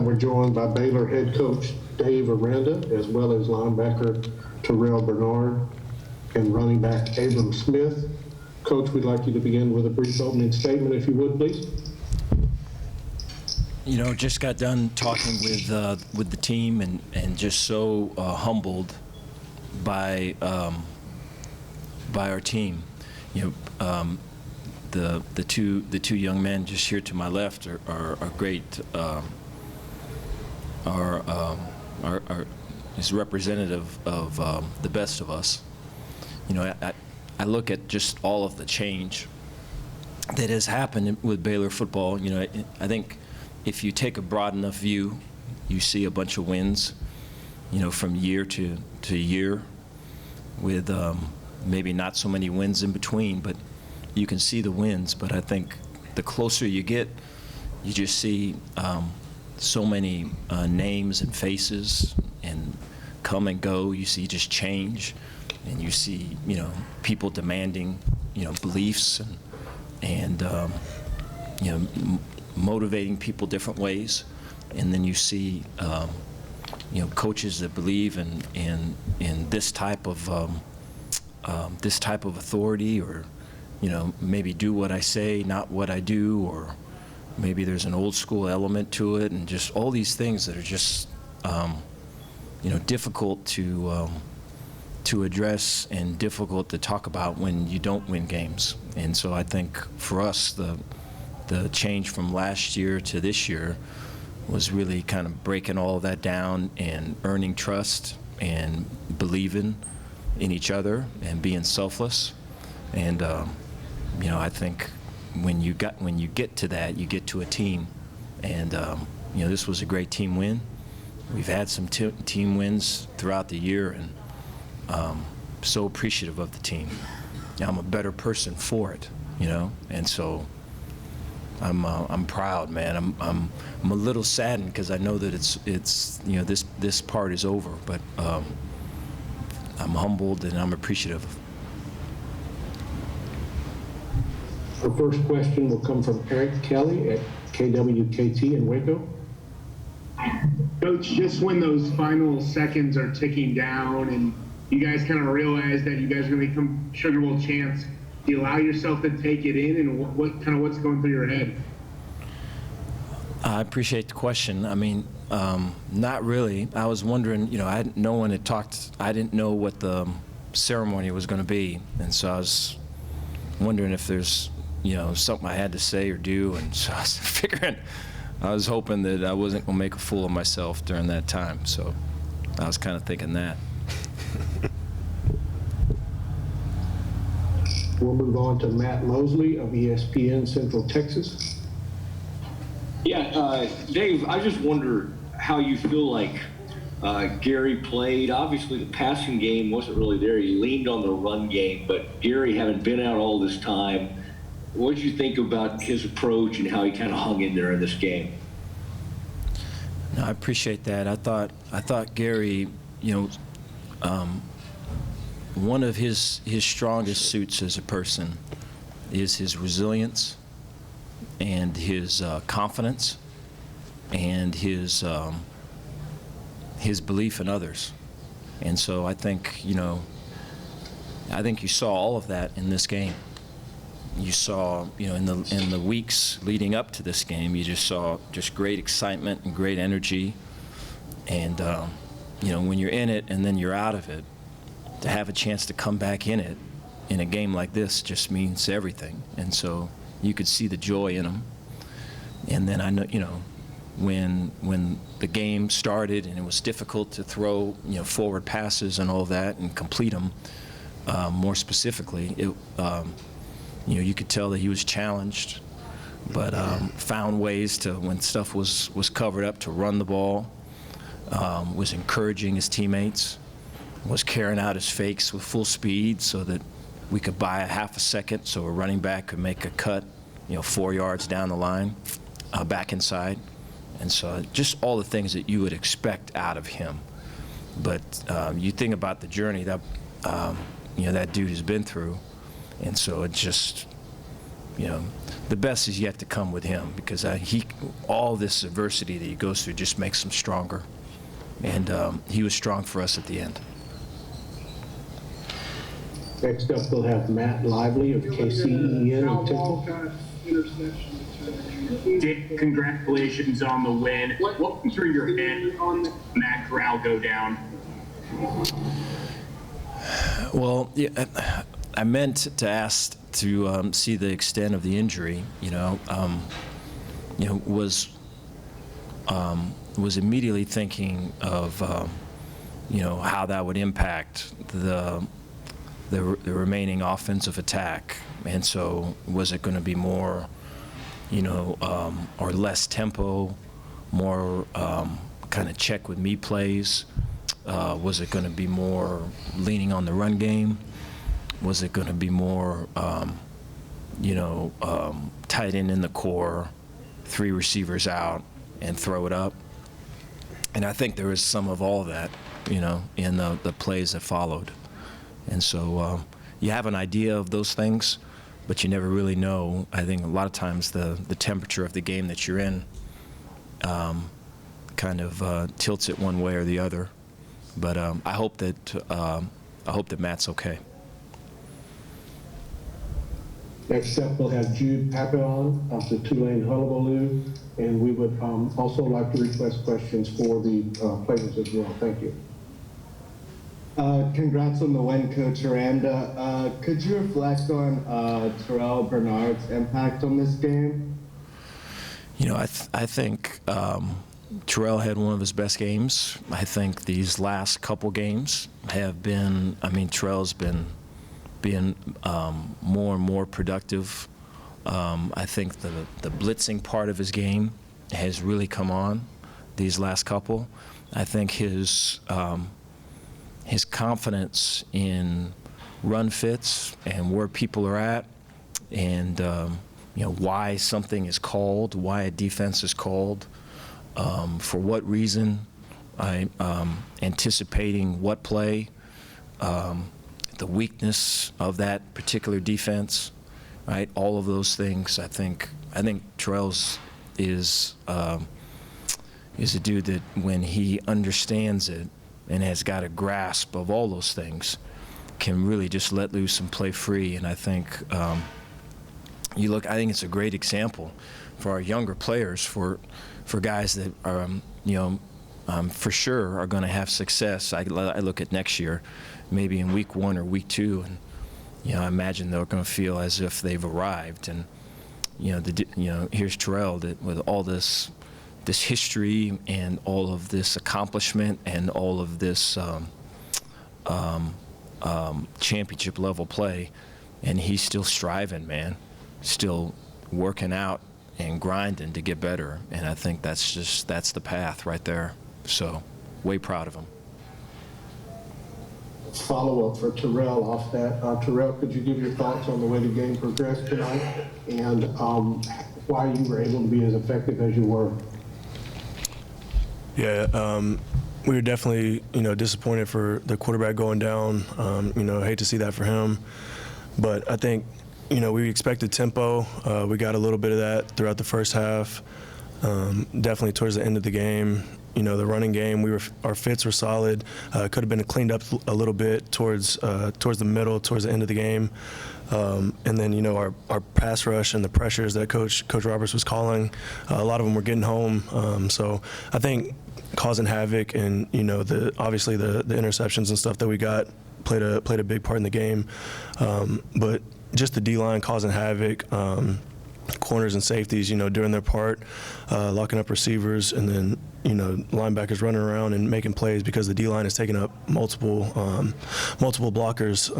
We're joined by Baylor head coach Dave Aranda, as well as linebacker Terrell Bernard and running back Abram Smith. Coach, we'd like you to begin with a brief opening statement, if you would, please. You know, just got done talking with the team and just so humbled by our team. You know, the two young men just here to my left are great. Is representative of the best of us. You know, I look at just all of the change that has happened with Baylor football. You know, I think if you take a broad enough view, you see a bunch of wins, you know, from year to year, with maybe not so many wins in between, but you can see the wins. But I think the closer you get, you just see so many names and faces and come and go. You see just change, and you see, you know, people demanding, you know, beliefs and you know, motivating people different ways. And then you see, you know, coaches that believe in this type of authority, or, you know, maybe do what I say, not what I do, or maybe there's an old school element to it, and just all these things that are just, you know, difficult to address and difficult to talk about when you don't win games. And so I think for us, the change from last year to this year was really kind of breaking all of that down and earning trust and believing in each other and being selfless. And you know, I think when you get to that, you get to a team. And you know, this was a great team win. We've had some team wins throughout the year, and so appreciative of the team. I'm a better person for it, you know, and so I'm proud, man. I'm a little saddened because I know that it's you know, this part is over, but I'm humbled and I'm appreciative. Our first question will come from Eric Kelly at KWKT in Waco. Coach, just when those final seconds are ticking down and you guys kind of realize that you guys are going to become Sugar Bowl champs, do you allow yourself to take it in, and what's going through your head? I appreciate the question. I mean, not really. I was wondering, you know, no one had talked. I didn't know what the ceremony was going to be, and so I was wondering if there's, you know, something I had to say or do, and so I was figuring, I was hoping that I wasn't going to make a fool of myself during that time. So I was kind of thinking that. We'll move on to Matt Mosley of ESPN Central Texas. Yeah, Dave, I just wonder how you feel like Gary played. Obviously, the passing game wasn't really there. He leaned on the run game, but Gary, having been out all this time, what did you think about his approach and how he kind of hung in there in this game? No, I appreciate that. I thought Gary, you know, one of his strongest suits as a person is his resilience and his confidence and his belief in others. And so I think, you know, you saw all of that in this game. You saw, you know, in the weeks leading up to this game, you just saw just great excitement and great energy. And you know, when you're in it and then you're out of it, to have a chance to come back in it in a game like this just means everything. And so you could see the joy in him. And then I know, you know, when the game started and it was difficult to throw, you know, forward passes and all that and complete them, more specifically, it, you know, you could tell that he was challenged, but found ways to, when stuff was covered up, to run the ball, was encouraging his teammates, was carrying out his fakes with full speed so that we could buy a half a second so a running back could make a cut, you know, 4 yards down the line, back inside. And so just all the things that you would expect out of him. But you think about the journey that, you know, that dude has been through. And so it just, the best is yet to come with him, because all this adversity that he goes through just makes him stronger. And he was strong for us at the end. Next up, we'll have Matt Lively of KCEN in Temple. Dick, congratulations on the win. What went through your head on that corral go down? Well, yeah, I meant to ask to see the extent of the injury. Was immediately thinking of how that would impact the remaining offensive attack, and so was it going to be more, or less tempo, more kind of check with me plays? Was it going to be more leaning on the run game? Was it going to be more, tight end in the core, 3 receivers out, and throw it up? And I think there was some of all that, in the plays that followed. And so you have an idea of those things, but you never really know. I think a lot of times the temperature of the game that you're in kind of tilts it one way or the other. But I hope that Matt's okay. Next up, we'll have Jude Papillon of the Tulane Hullabaloo, and we would also like to request questions for the players as well. Thank you. Congrats on the win, Coach Aranda. Could you reflect on Terrell Bernard's impact on this game? I think Terrell had one of his best games. I think these last couple games have been, Terrell's been more and more productive. I think the blitzing part of his game has really come on these last couple. I think his confidence in run fits and where people are at, and why something is called, why a defense is called, for what reason, anticipating what play, the weakness of that particular defense, right? All of those things. I think Terrell's is a dude that, when he understands it and has got a grasp of all those things, can really just let loose and play free. And I think I think it's a great example for our younger players, for guys that are, for sure are going to have success. I look at next year, maybe in week 1 or week 2, and I imagine they're going to feel as if they've arrived. And here's Terrell that, with all this history and all of this accomplishment and all of this championship level play, and he's still striving, man, still working out and grinding to get better. And I think that's the path right there. So, way proud of him. Follow-up for Terrell off that. Terrell, could you give your thoughts on the way the game progressed tonight, and why you were able to be as effective as you were? Yeah, we were definitely, disappointed for the quarterback going down. Hate to see that for him. But I think, we expected tempo. We got a little bit of that throughout the first half. Definitely towards the end of the game. The running game, our fits were solid. Could have been cleaned up a little bit towards the middle, towards the end of the game. And then, our pass rush and the pressures that Coach Roberts was calling, a lot of them were getting home. So I think causing havoc, and obviously the interceptions and stuff that we got played a big part in the game. But just the D-line causing havoc. Corners and safeties, doing their part, locking up receivers, and then, linebackers running around and making plays because the D-line is taking up multiple blockers.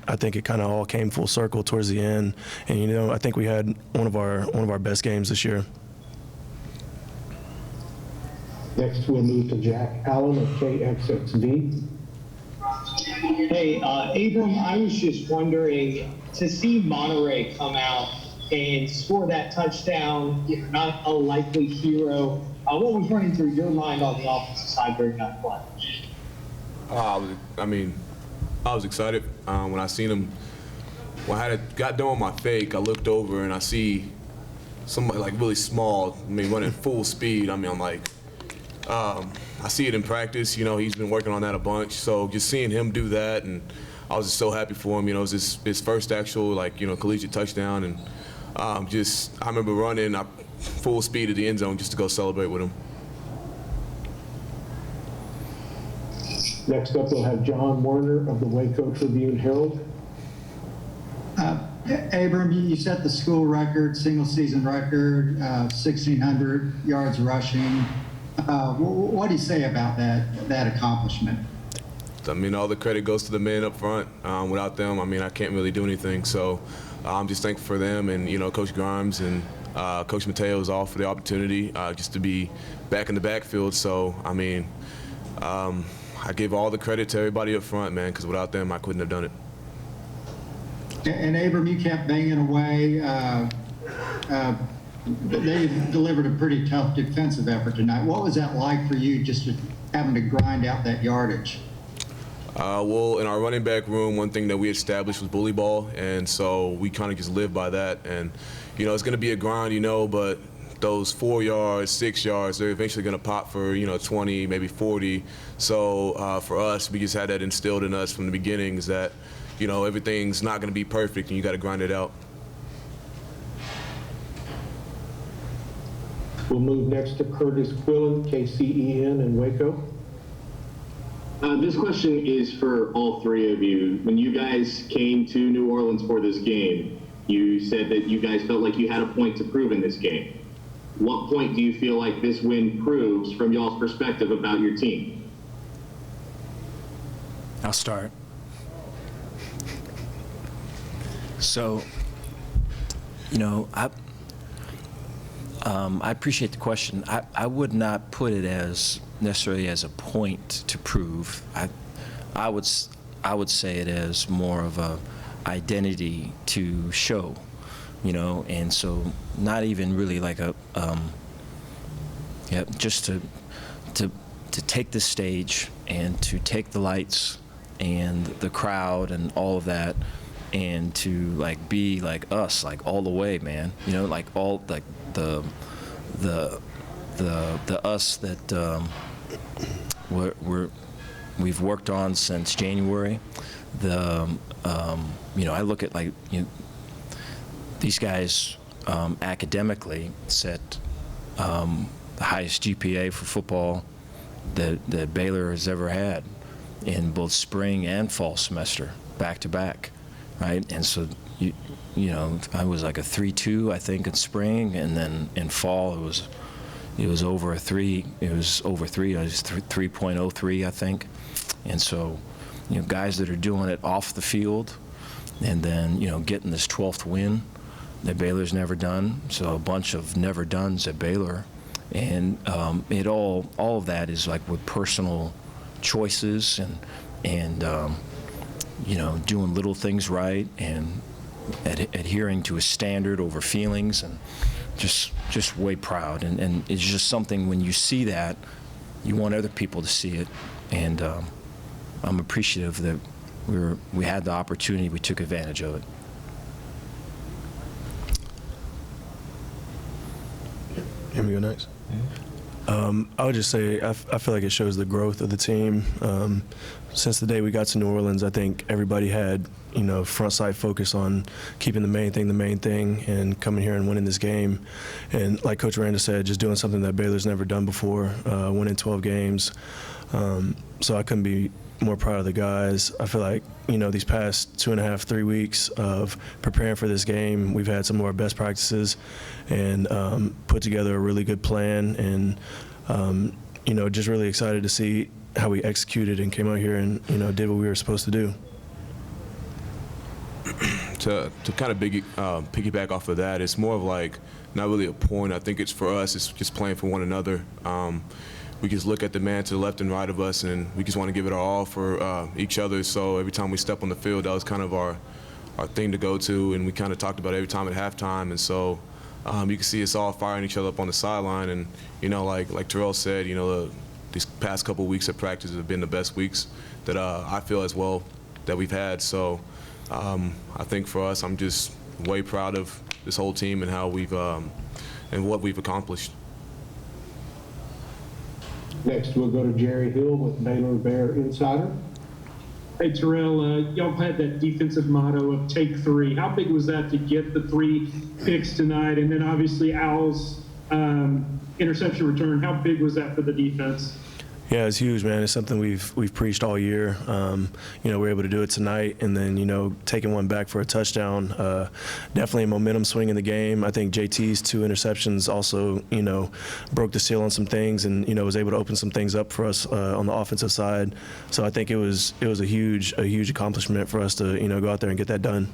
I think it kind of all came full circle towards the end, and I think we had one of our best games this year. Next, we'll move to Jack Allen of KXXV. Hey, Abram, I was just wondering, to see Monterey come out and score that touchdown, not a likely hero, what was running through your mind on the offensive side during that play? I was excited when I seen him when I got done with my fake, I looked over and I see somebody like really small, running full speed. I'm like, I see it in practice. He's been working on that a bunch. So just seeing him do that, and I was just so happy for him. It was his first actual collegiate touchdown, and I remember running full speed at the end zone just to go celebrate with him. Next up, we'll have John Warner of the Waco Tribune-Herald. Abram, you set the school record, single season record, 1,600 yards rushing. What do you say about that accomplishment? All the credit goes to the men up front. Without them, I can't really do anything. So I'm just thankful for them and, Coach Grimes and Coach Mateo is all for the opportunity just to be back in the backfield. So, I give all the credit to everybody up front, man, because without them, I couldn't have done it. And Abram, you kept banging away. They delivered a pretty tough defensive effort tonight. What was that like for you, just having to grind out that yardage? Well, in our running back room, one thing that we established was bully ball, and so we kind of just live by that. And, it's going to be a grind, but those 4 yards, 6 yards, they're eventually going to pop for, 20, maybe 40. So for us, we just had that instilled in us from the beginning is that, everything's not going to be perfect and you got to grind it out. We'll move next to Curtis Quillen, KCEN in Waco. This question is for all three of you. When you guys came to New Orleans for this game, you said that you guys felt like you had a point to prove in this game. What point do you feel like this win proves from y'all's perspective about your team? I'll start. So, I appreciate the question. I would not put it as necessarily as a point to prove. I would say it as more of a identity to show, and so not even really like a just to take the stage and to take the lights and the crowd and all of that, and to be like us, all the way, man. All the us that we've worked on since January. I look at these guys academically set the highest GPA for football that Baylor has ever had in both spring and fall semester, back to back, right? And so I was like a 3.2, I think, in spring, and then in fall it was over a 3. It was over 3. I was 3.03, I think. And so, guys that are doing it off the field, and then getting this 12th win that Baylor's never done. So a bunch of never dones at Baylor, and it all of that is with personal choices and doing little things right and adhering to a standard over feelings, and just way proud, and it's just something when you see that, you want other people to see it, and I'm appreciative that we had the opportunity, we took advantage of it. Here we go next. I would just say I feel like it shows the growth of the team. Since the day we got to New Orleans, I think everybody had front sight focus on keeping the main thing, and coming here and winning this game. And like Coach Aranda said, just doing something that Baylor's never done before, winning 12 games. So I couldn't be more proud of the guys. I feel like these past 2.5, 3 weeks of preparing for this game, we've had some of our best practices and put together a really good plan, and just really excited to see how we executed and came out here and did what we were supposed to do. To kind of piggyback off of that, it's more of not really a point. I think it's for us, it's just playing for one another. We just look at the man to the left and right of us, and we just want to give it our all for each other. So every time we step on the field, that was kind of our thing to go to, and we kind of talked about it every time at halftime. And so you can see us all firing each other up on the sideline. And like Terrell said, these past couple weeks of practice have been the best weeks that I feel as well that we've had. So I think for us, I'm just way proud of this whole team and how we've and what we've accomplished. Next, we'll go to Jerry Hill with Baylor Bear Insider. Hey, Terrell, y'all had that defensive motto of take three. How big was that to get the 3 picks tonight? And then obviously Al's interception return, how big was that for the defense? Yeah, it's huge, man. It's something we've preached all year. We're able to do it tonight, and then taking one back for a touchdown. Definitely a momentum swing in the game. I think JT's 2 interceptions also, broke the seal on some things, and was able to open some things up for us on the offensive side. So I think it was a huge accomplishment for us to go out there and get that done.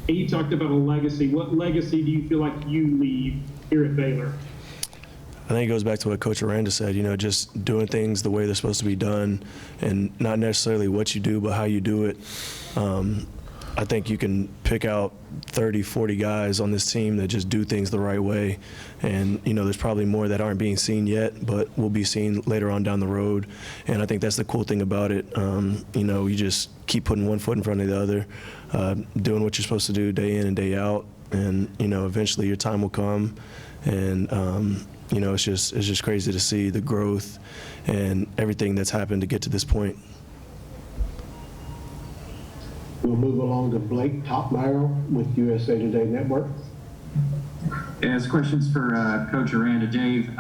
You talked about a legacy. What legacy do you feel like you leave here at Baylor? I think it goes back to what Coach Aranda said, just doing things the way they're supposed to be done, and not necessarily what you do, but how you do it. I think you can pick out 30, 40 guys on this team that just do things the right way. And, there's probably more that aren't being seen yet, but will be seen later on down the road. And I think that's the cool thing about it. You just keep putting one foot in front of the other, doing what you're supposed to do day in and day out. And, eventually your time will come. And, it's just crazy to see the growth and everything that's happened to get to this point. We'll move along to Blake Topmeyer with USA Today Network. Yeah, this question's for Coach Aranda. Dave,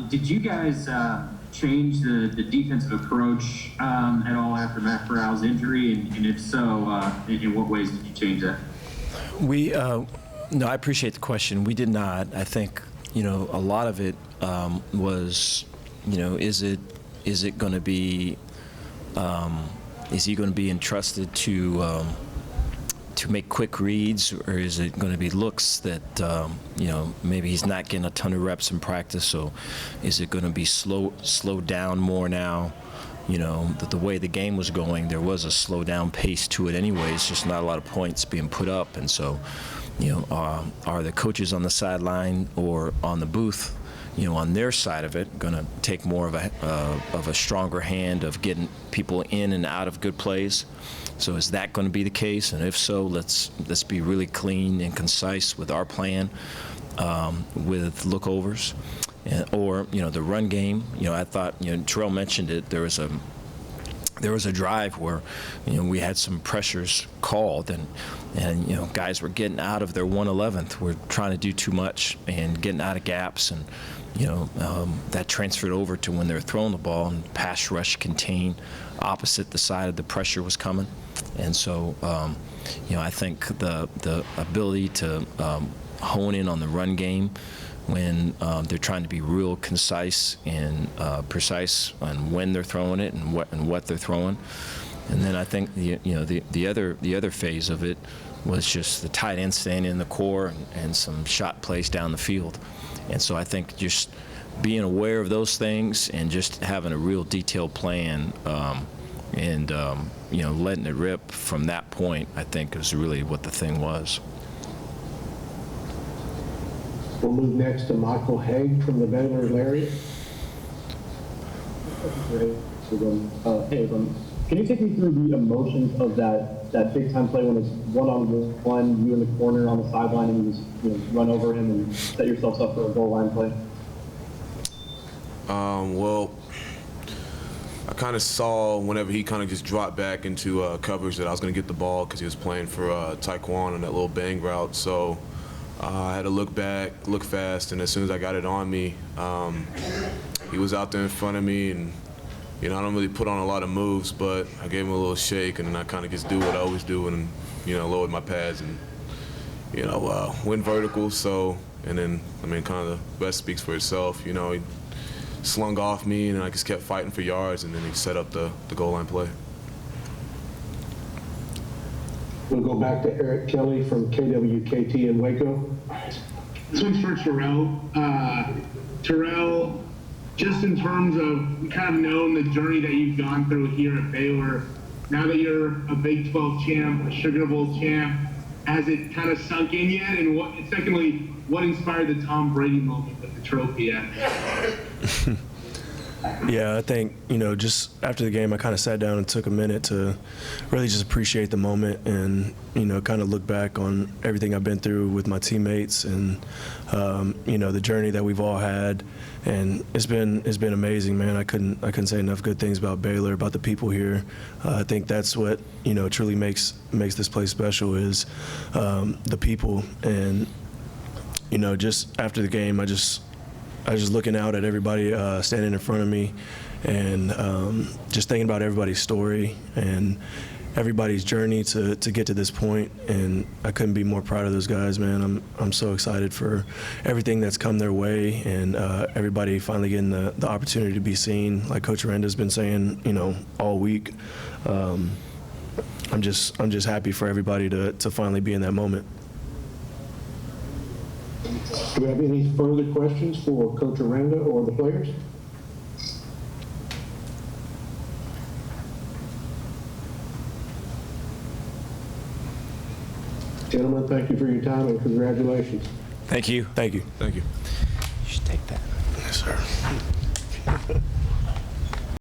did you guys change the defensive approach at all after Matt Corral's injury? And if so, in what ways did you change that? No, I appreciate the question. We did not. I think, a lot of it was, is it going to be, is he going to be entrusted to make quick reads, or is it going to be looks that maybe he's not getting a ton of reps in practice? So, is it going to be slowed down more now? The way the game was going, there was a slow down pace to it anyway. It's just not a lot of points being put up, and so, are the coaches on the sideline or on the booth, on their side of it, going to take more of a stronger hand of getting people in and out of good plays? So is that going to be the case? And if so, let's be really clean and concise with our plan, with lookovers, or the run game. I thought Terrell mentioned it. There was a drive where we had some pressures called, and guys were getting out of their 111th. We're trying to do too much and getting out of gaps, and that transferred over to when they're throwing the ball and pass rush contain opposite the side of the pressure was coming. And so I think the ability to hone in on the run game when they're trying to be real concise and precise on when they're throwing it and what they're throwing. And then I think the other phase of it was just the tight end staying in the core and some shot plays down the field. And so I think just being aware of those things and just having a real detailed plan and letting it rip from that point, I think is really what the thing was. We'll move next to Michael Haig from the Baylor Lariat. Hey, can you take me through the emotions of that big time play when it's one-on-one, you in the corner on the sideline, and you just run over him and set yourselves up for a goal line play? Well, I kind of saw whenever he kind of just dropped back into coverage that I was going to get the ball because he was playing for Taekwon on that little bang route. So I had to look back, look fast, and as soon as I got it on me, he was out there in front of me, and I don't really put on a lot of moves, but I gave him a little shake, and then I kind of just do what I always do and lowered my pads and went vertical. So, and then kind of the rest speaks for itself. He slung off me, and I just kept fighting for yards, and then he set up the goal line play. We'll go back to Eric Kelly from KWKT in Waco. This one's for Terrell. Terrell, just in terms of kind of knowing the journey that you've gone through here at Baylor, now that you're a Big 12 champ, a Sugar Bowl champ, has it kind of sunk in yet? And secondly, what inspired the Tom Brady moment with the trophy at? Yeah, I think, just after the game, I kind of sat down and took a minute to really just appreciate the moment and, kind of look back on everything I've been through with my teammates and, the journey that we've all had. And it's been amazing, man. I couldn't say enough good things about Baylor, about the people here. I think that's what, truly makes this place special is the people. And, just after the game, I was just looking out at everybody standing in front of me and just thinking about everybody's story and everybody's journey to get to this point. And I couldn't be more proud of those guys, man. I'm so excited for everything that's come their way and everybody finally getting the opportunity to be seen. Like Coach Aranda's been saying, all week. I'm just happy for everybody to finally be in that moment. Do we have any further questions for Coach Aranda or the players? Gentlemen, thank you for your time and congratulations. Thank you. Thank you. Thank you. You should take that. Yes, sir.